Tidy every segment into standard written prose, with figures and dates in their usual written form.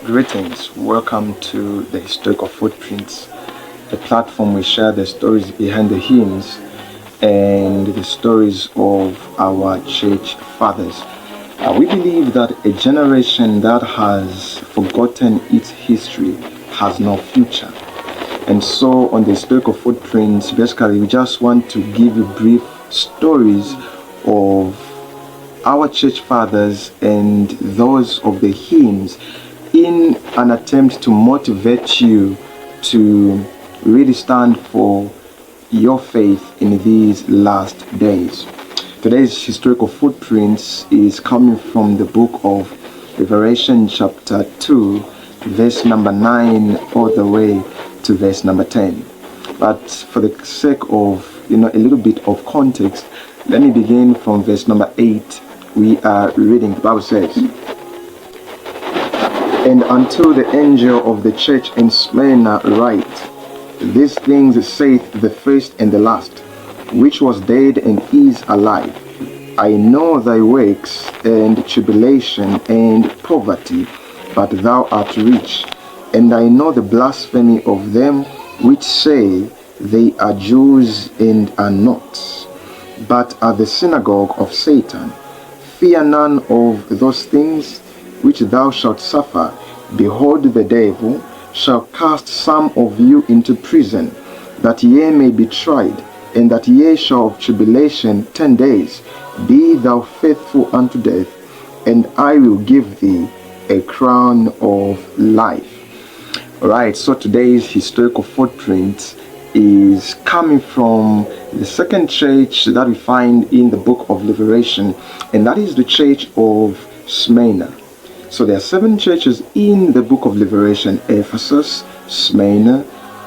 Greetings, welcome to the Historical Footprints, the platform we share the stories behind the hymns and the stories of our church fathers. We believe that a generation that has forgotten its history has no future. And so on the Historical Footprints, basically we just want to give you brief stories of our church fathers and those of the hymns in an attempt to motivate you to really stand for your faith in these last days. Today's historical footprints is coming from the book of Revelation chapter 2, verse number 9 all the way to verse number 10. But for the sake of a little bit of context, let me begin from verse number 8. We are reading. The Bible says, "And unto the angel of the church in Smyrna write, These things saith the first and the last, which was dead and is alive. I know thy works, and tribulation, and poverty, but thou art rich. And I know the blasphemy of them which say they are Jews and are not, but are the synagogue of Satan. Fear none of those things which thou shalt suffer. Behold, the devil shall cast some of you into prison, that ye may be tried, and that ye shall have tribulation 10 days. Be thou faithful unto death, and I will give thee a crown of life." Alright, so today's historical footprint is coming from the second church that we find in the book of Revelation, and that is the church of Smyrna. So there are 7 churches in the book of Revelation: Ephesus, Smyrna,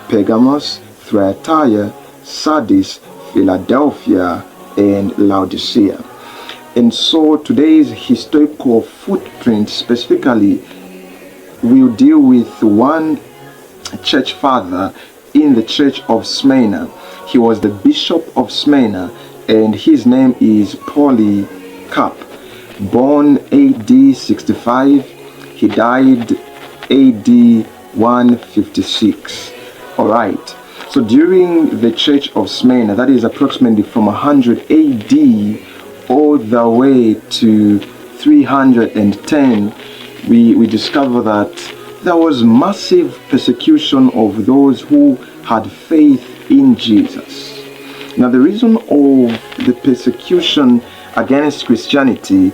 Pergamos, Thyatira, Sardis, Philadelphia, and Laodicea. And so today's historical footprint specifically will deal with one church father in the church of Smyrna. He was the bishop of Smyrna, and his name is Polycarp. Born AD 65, he died AD 156. Alright, so during the church of Smyrna, that is approximately from 100 AD all the way to 310, we discover that there was massive persecution of those who had faith in Jesus. Now, the reason of the persecution against Christianity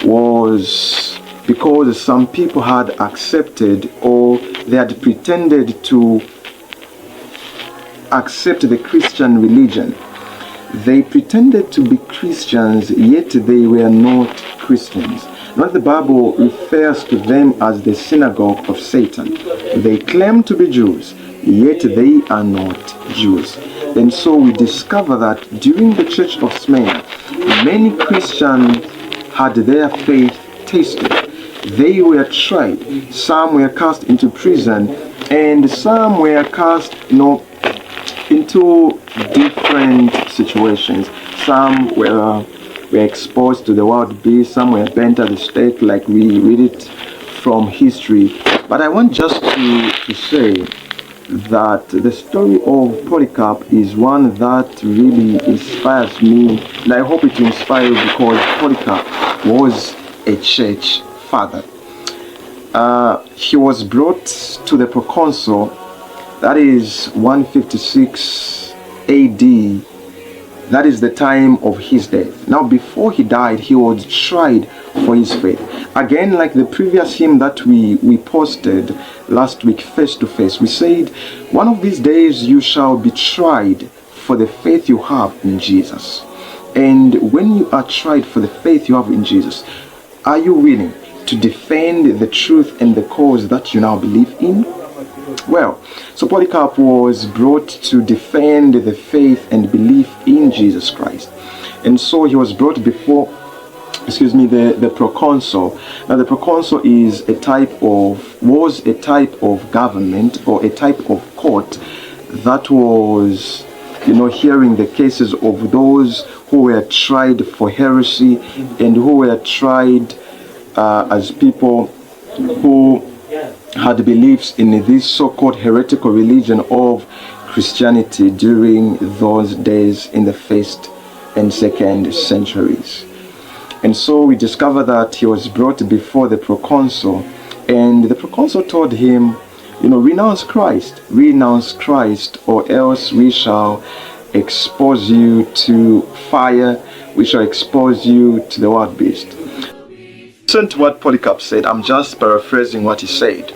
was because some people had accepted, or they had pretended to accept the Christian religion. They pretended to be Christians, yet they were not Christians. Now the Bible refers to them as the synagogue of Satan. They claim to be Jews, yet they are not Jews. And so we discover that during the church of Smyrna, many Christians had their faith tested. They were tried. Some were cast into prison, and some were cast, into different situations. Some were exposed to the wild beasts, some were burnt at the stake, like we read it from history. But I want just to say that the story of Polycarp is one that really inspires me, and I hope it will inspire you, because Polycarp was a church father. He was brought to the proconsul, that is 156 AD. That is the time of his death. Now, before he died, he was tried for his faith. Again, like the previous hymn that we posted last week, Face to Face, we said, one of these days you shall be tried for the faith you have in Jesus. And when you are tried for the faith you have in Jesus, are you willing to defend the truth and the cause that you now believe in? Well, so Polycarp was brought to defend the faith and belief in Jesus Christ. And so he was brought before, the proconsul. Now the proconsul was a type of government, or a type of court that was, hearing the cases of those who were tried for heresy and who were tried as people who had beliefs in this so-called heretical religion of Christianity during those days in the 1st and 2nd centuries. And so we discover that he was brought before the proconsul, and the proconsul told him, renounce Christ, or else we shall expose you to fire, we shall expose you to the wild beast. Listen to what Polycarp said. I'm just paraphrasing what he said.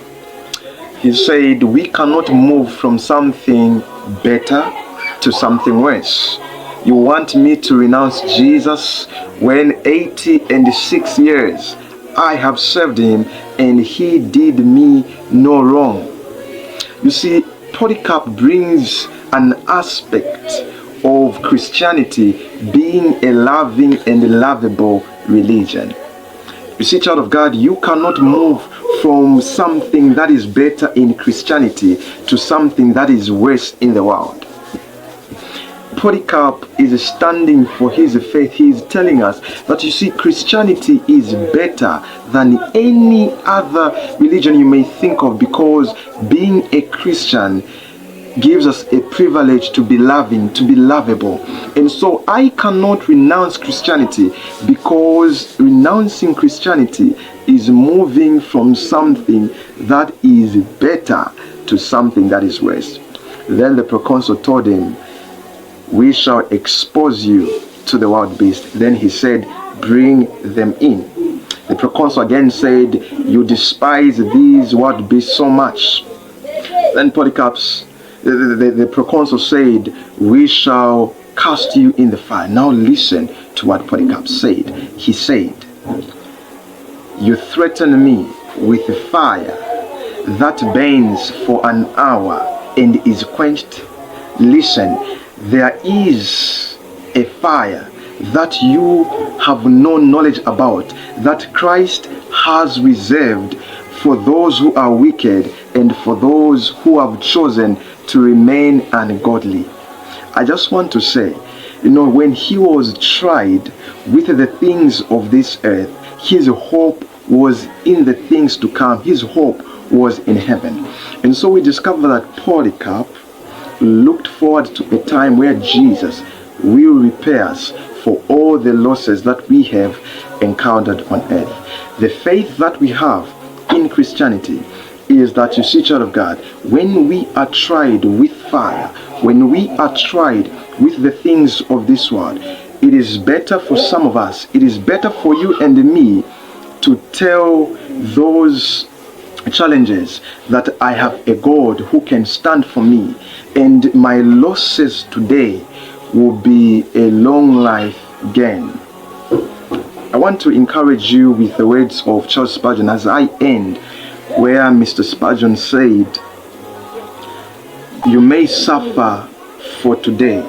He said, we cannot move from something better to something worse. You want me to renounce Jesus when 86 years I have served him and he did me no wrong? You see, Polycarp brings an aspect of Christianity being a loving and lovable religion. You see, child of God, you cannot move from something that is better in Christianity to something that is worse in the world. Polycarp is standing for his faith. He is telling us that, you see, Christianity is better than any other religion you may think of, because being a Christian gives us a privilege to be loving, to be lovable. And so I cannot renounce Christianity, because renouncing Christianity is moving from something that is better to something that is worse. Then the proconsul told him, we shall expose you to the wild beast. Then he said, bring them in. The proconsul again said, you despise these wild beasts so much. Then the proconsul said, we shall cast you in the fire. Now listen to what Polycarp said. He said, you threaten me with fire that burns for an hour and is quenched. Listen, there is a fire that you have no knowledge about, that Christ has reserved for those who are wicked and for those who have chosen to remain ungodly. I just want to say, when he was tried with the things of this earth, his hope was in the things to come. His hope was in heaven. And so we discover that Polycarp looked forward to a time where Jesus will repay us for all the losses that we have encountered on earth. The faith that we have in Christianity is that, you see, child of God, when we are tried with fire, when we are tried with the things of this world, it is better for some of us, it is better for you and me to tell those challenges that I have a God who can stand for me, and my losses today will be a long life gain. I want to encourage you with the words of Charles Spurgeon as I end, where Mr. Spurgeon said, you may suffer for today,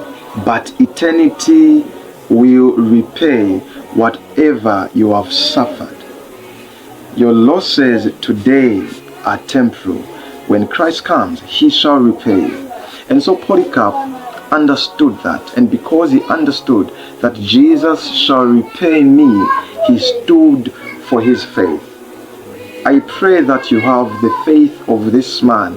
but eternity will repay whatever you have suffered. Your losses today are temporal. When Christ comes, he shall repay. And so Polycarp understood that, and because he understood that Jesus shall repay me, he stood for his faith. I pray that you have the faith of this man